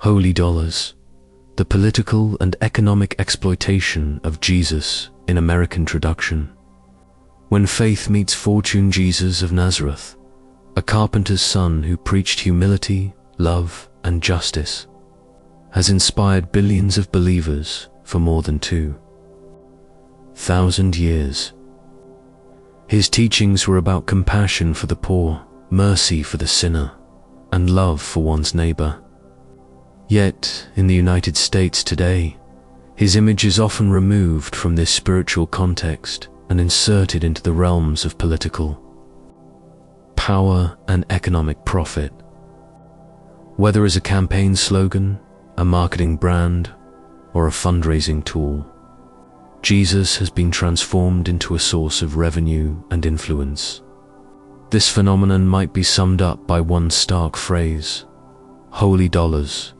Holy dollars, the political and economic exploitation of Jesus in American traduction. When faith meets fortune, Jesus of Nazareth, a carpenter's son who preached humility, love, and justice, has inspired billions of believers for more than 2,000 years. His teachings were about compassion for the poor, mercy for the sinner, and love for one's neighbor. Yet, in the United States today, his image is often removed from this spiritual context and inserted into the realms of political power and economic profit. Whether as a campaign slogan, a marketing brand, or a fundraising tool, Jesus has been transformed into a source of revenue and influence. This phenomenon might be summed up by one stark phrase: holy dollars,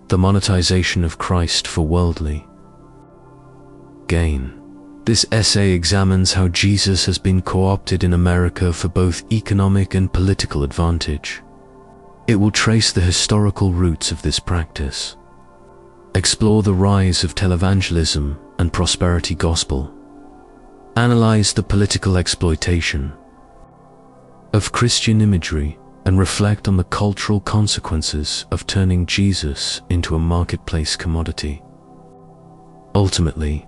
the monetization of Christ for worldly gain. This essay examines how Jesus has been co-opted in America for both economic and political advantage. It will trace the historical roots of this practice, explore the rise of televangelism and prosperity gospel, analyze the political exploitation of Christian imagery, and reflect on the cultural consequences of turning Jesus into a marketplace commodity. Ultimately,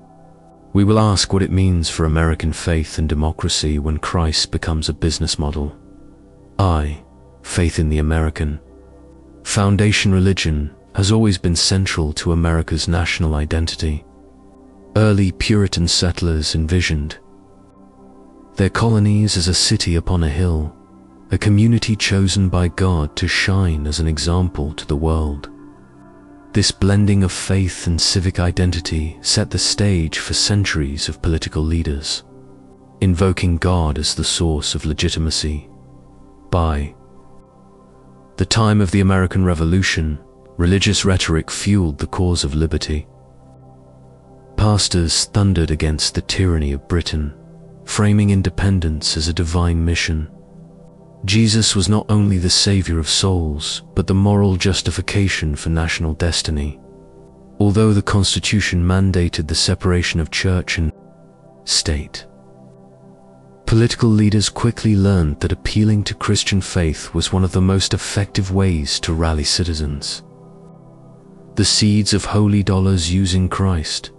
we will ask what it means for American faith and democracy when Christ becomes a business model. Faith in the American foundation religion has always been central to America's national identity. Early Puritan settlers envisioned their colonies as a city upon a hill, a community chosen by God to shine as an example to the world. This blending of faith and civic identity set the stage for centuries of political leaders, invoking God as the source of legitimacy. By the time of the American Revolution, religious rhetoric fueled the cause of liberty. Pastors thundered against the tyranny of Britain, framing independence as a divine mission. Jesus was not only the savior of souls, but the moral justification for national destiny. Although the Constitution mandated the separation of church and state, political leaders quickly learned that appealing to Christian faith was one of the most effective ways to rally citizens. The seeds of holy dollars using Christ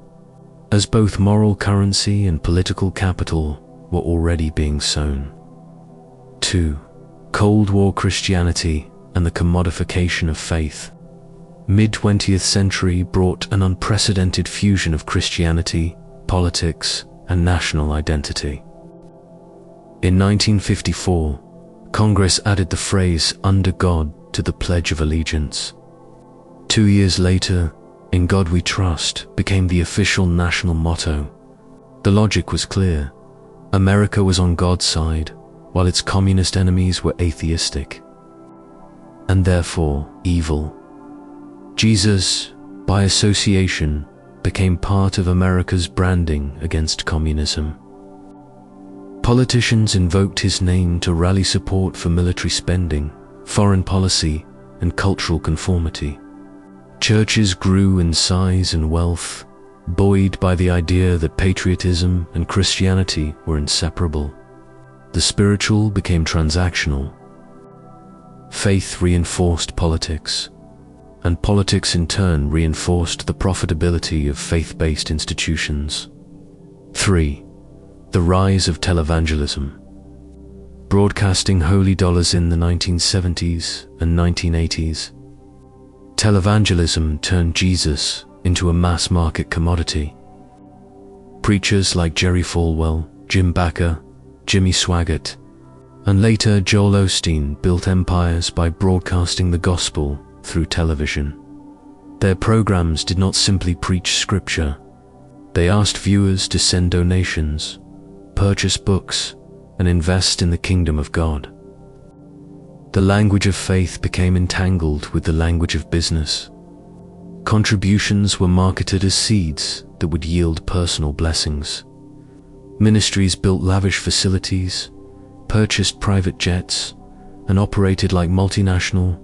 as both moral currency and political capital were already being sown. 2. Cold War Christianity and the commodification of faith. Mid-20th century brought an unprecedented fusion of Christianity, politics, and national identity. In 1954, Congress added the phrase "under God" to the Pledge of Allegiance. 2 years later, "In God We Trust" became the official national motto. The logic was clear. America was on God's side, while its communist enemies were atheistic, and therefore evil. Jesus, by association, became part of America's branding against communism. Politicians invoked his name to rally support for military spending, foreign policy, and cultural conformity. Churches grew in size and wealth, buoyed by the idea that patriotism and Christianity were inseparable. The spiritual became transactional. Faith reinforced politics, and politics in turn reinforced the profitability of faith-based institutions. 3. The rise of televangelism. Broadcasting holy dollars in the 1970s and 1980s, televangelism turned Jesus into a mass-market commodity. Preachers like Jerry Falwell, Jim Bakker, Jimmy Swaggart, and later Joel Osteen built empires by broadcasting the gospel through television. Their programs did not simply preach scripture. They asked viewers to send donations, purchase books, and invest in the kingdom of God. The language of faith became entangled with the language of business. Contributions were marketed as seeds that would yield personal blessings. Ministries built lavish facilities, purchased private jets, and operated like multinational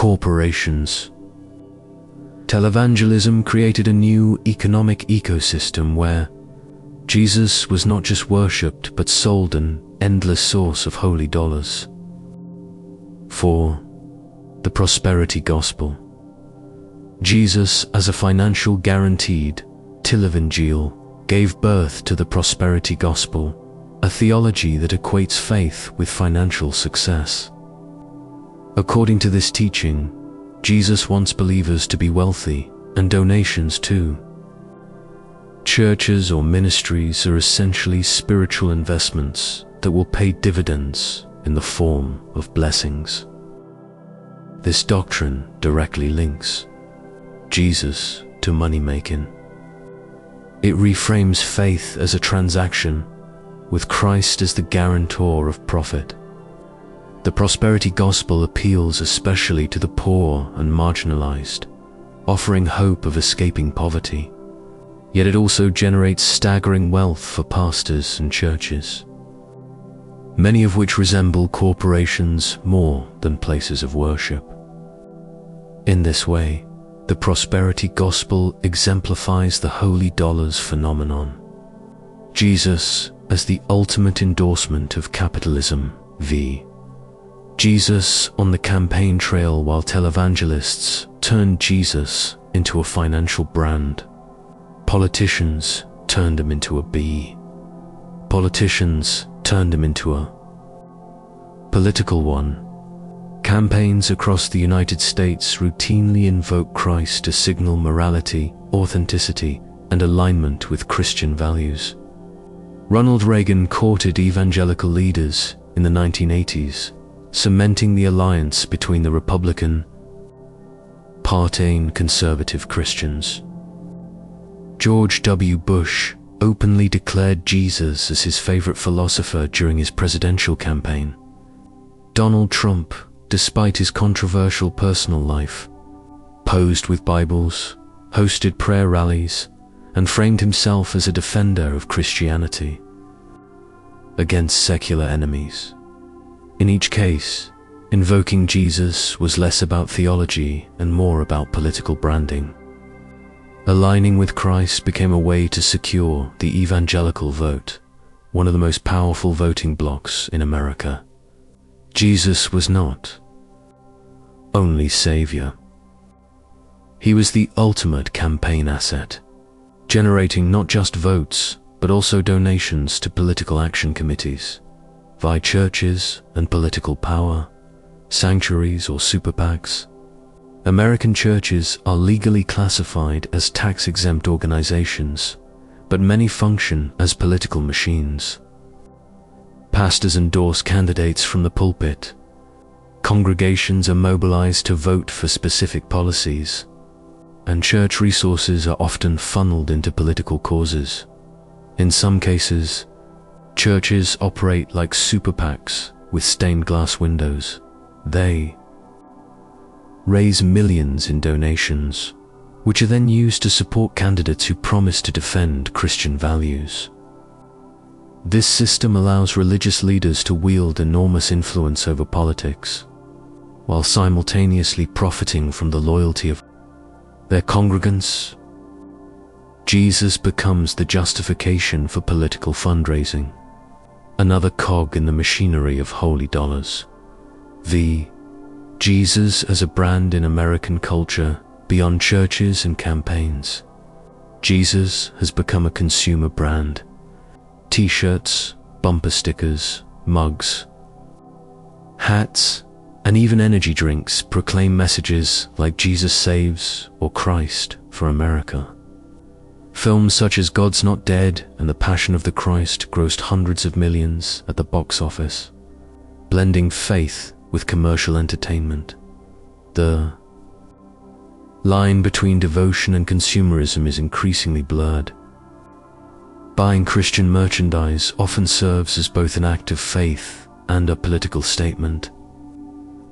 Corporations. Televangelism created a new economic ecosystem where Jesus was not just worshipped but sold an endless source of holy dollars. 4. The prosperity gospel. Jesus, as a financial guaranteed televangel, gave birth to the prosperity gospel, a theology that equates faith with financial success. According to this teaching, Jesus wants believers to be wealthy, and donations too. Churches or ministries are essentially spiritual investments that will pay dividends in the form of blessings. This doctrine directly links Jesus to money-making. It reframes faith as a transaction, with Christ as the guarantor of profit. The prosperity gospel appeals especially to the poor and marginalized, offering hope of escaping poverty. Yet it also generates staggering wealth for pastors and churches, many of which resemble corporations more than places of worship. In this way, the prosperity gospel exemplifies the holy dollars phenomenon. Jesus as the ultimate endorsement of capitalism, v. Jesus on the campaign trail, while televangelists turned Jesus into a financial brand. Politicians turned him into a bee. Politicians turned him into a political one. Campaigns across the United States routinely invoke Christ to signal morality, authenticity, and alignment with Christian values. Ronald Reagan courted evangelical leaders in the 1980s, cementing the alliance between the Republican Party and conservative Christians. George W. Bush openly declared Jesus as his favorite philosopher during his presidential campaign. Donald Trump, despite his controversial personal life, posed with Bibles, hosted prayer rallies, and framed himself as a defender of Christianity against secular enemies. In each case, invoking Jesus was less about theology and more about political branding. Aligning with Christ became a way to secure the evangelical vote, one of the most powerful voting blocs in America. Jesus was not only Savior. He was the ultimate campaign asset, generating not just votes, but also donations to political action committees, via churches and political power, sanctuaries or super PACs. American churches are legally classified as tax-exempt organizations, but many function as political machines. Pastors endorse candidates from the pulpit. Congregations are mobilized to vote for specific policies, and church resources are often funneled into political causes. In some cases, churches operate like super PACs with stained glass windows. They raise millions in donations, which are then used to support candidates who promise to defend Christian values. This system allows religious leaders to wield enormous influence over politics, while simultaneously profiting from the loyalty of their congregants. Jesus becomes the justification for political fundraising, another cog in the machinery of holy dollars. Jesus as a brand in American culture beyond churches and campaigns. Jesus has become a consumer brand. T-shirts, bumper stickers, mugs, hats, and even energy drinks proclaim messages like Jesus saves or Christ for America. Films such as God's Not Dead and The Passion of the Christ grossed hundreds of millions at the box office, blending faith with commercial entertainment. The line between devotion and consumerism is increasingly blurred. Buying Christian merchandise often serves as both an act of faith and a political statement.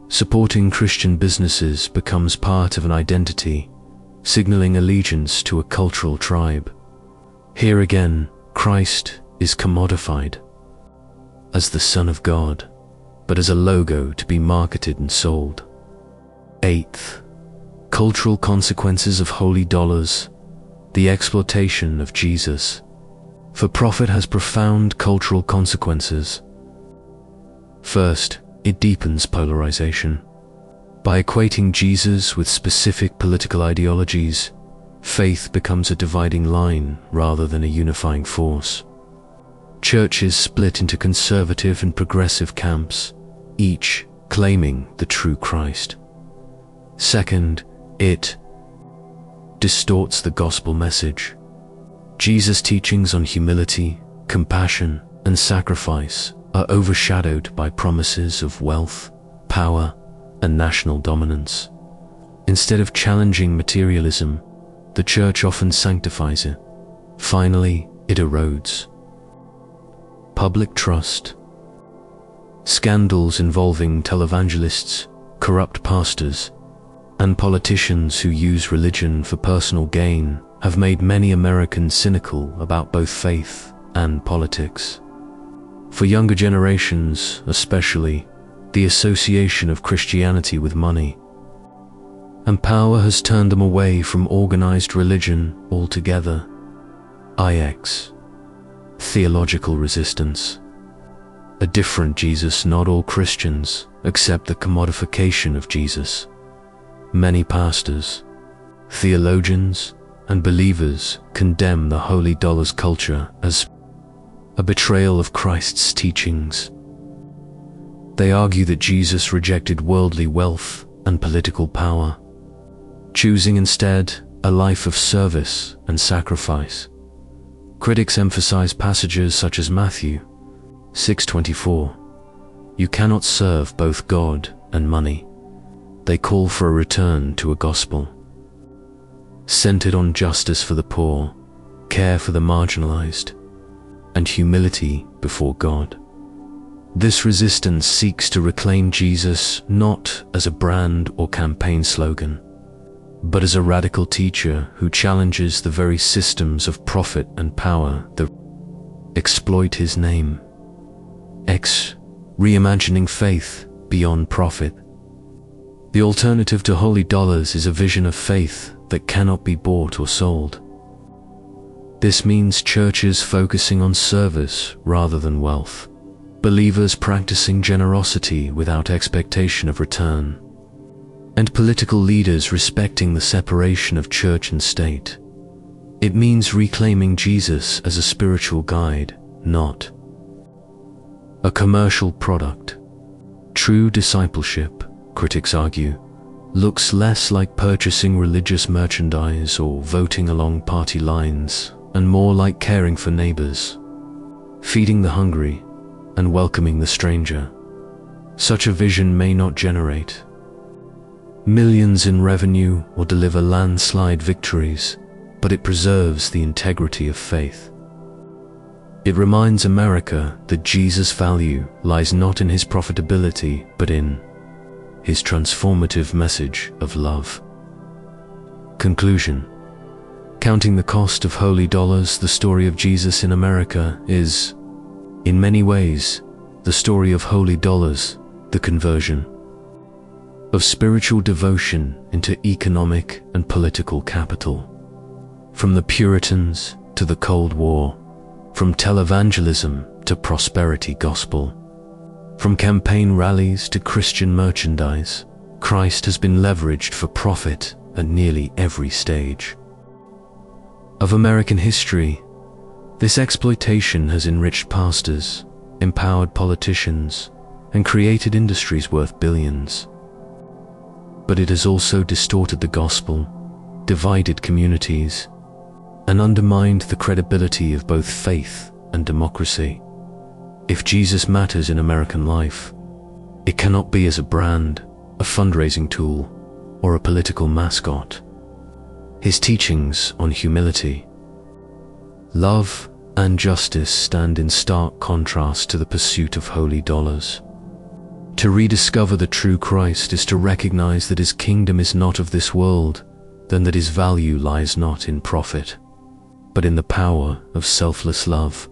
Supporting Christian businesses becomes part of an identity, signaling allegiance to a cultural tribe. Here again, Christ is commodified as the Son of God, but as a logo to be marketed and sold. Eighth, cultural consequences of holy dollars. The exploitation of Jesus for profit has profound cultural consequences. First, it deepens polarization. By equating Jesus with specific political ideologies, faith becomes a dividing line rather than a unifying force. Churches split into conservative and progressive camps, each claiming the true Christ. Second, it distorts the gospel message. Jesus' teachings on humility, compassion, and sacrifice are overshadowed by promises of wealth, power, and national dominance. Instead of challenging materialism, the church often sanctifies it. Finally, it erodes public trust. Scandals involving televangelists, corrupt pastors, and politicians who use religion for personal gain have made many Americans cynical about both faith and politics. For younger generations, especially, the association of Christianity with money and power has turned them away from organized religion altogether. IX. Theological resistance. A different Jesus. Not all Christians accept the commodification of Jesus. Many pastors, theologians, and believers condemn the holy dollars culture as a betrayal of Christ's teachings. They argue that Jesus rejected worldly wealth and political power, choosing instead a life of service and sacrifice. Critics emphasize passages such as Matthew 6:24. You cannot serve both God and money. They call for a return to a gospel centered on justice for the poor, care for the marginalized, and humility before God. This resistance seeks to reclaim Jesus not as a brand or campaign slogan, but as a radical teacher who challenges the very systems of profit and power that exploit his name. X. Reimagining faith beyond profit. The alternative to holy dollars is a vision of faith that cannot be bought or sold. This means churches focusing on service rather than wealth, believers practicing generosity without expectation of return, and political leaders respecting the separation of church and state. It means reclaiming Jesus as a spiritual guide, not a commercial product. True discipleship, critics argue, looks less like purchasing religious merchandise or voting along party lines, and more like caring for neighbors, feeding the hungry, and welcoming the stranger. Such a vision may not generate millions in revenue or deliver landslide victories, but it preserves the integrity of faith. It reminds America that Jesus' value lies not in his profitability, but in his transformative message of love. Conclusion. Counting the cost of holy dollars, the story of Jesus in America is, in many ways, the story of holy dollars, the conversion of spiritual devotion into economic and political capital. From the Puritans to the Cold War, from televangelism to prosperity gospel, from campaign rallies to Christian merchandise, Christ has been leveraged for profit at nearly every stage of American history. This exploitation has enriched pastors, empowered politicians, and created industries worth billions. But it has also distorted the gospel, divided communities, and undermined the credibility of both faith and democracy. If Jesus matters in American life, it cannot be as a brand, a fundraising tool, or a political mascot. His teachings on humility, love, and justice stand in stark contrast to the pursuit of holy dollars. To rediscover the true Christ is to recognize that his kingdom is not of this world, then that his value lies not in profit, but in the power of selfless love.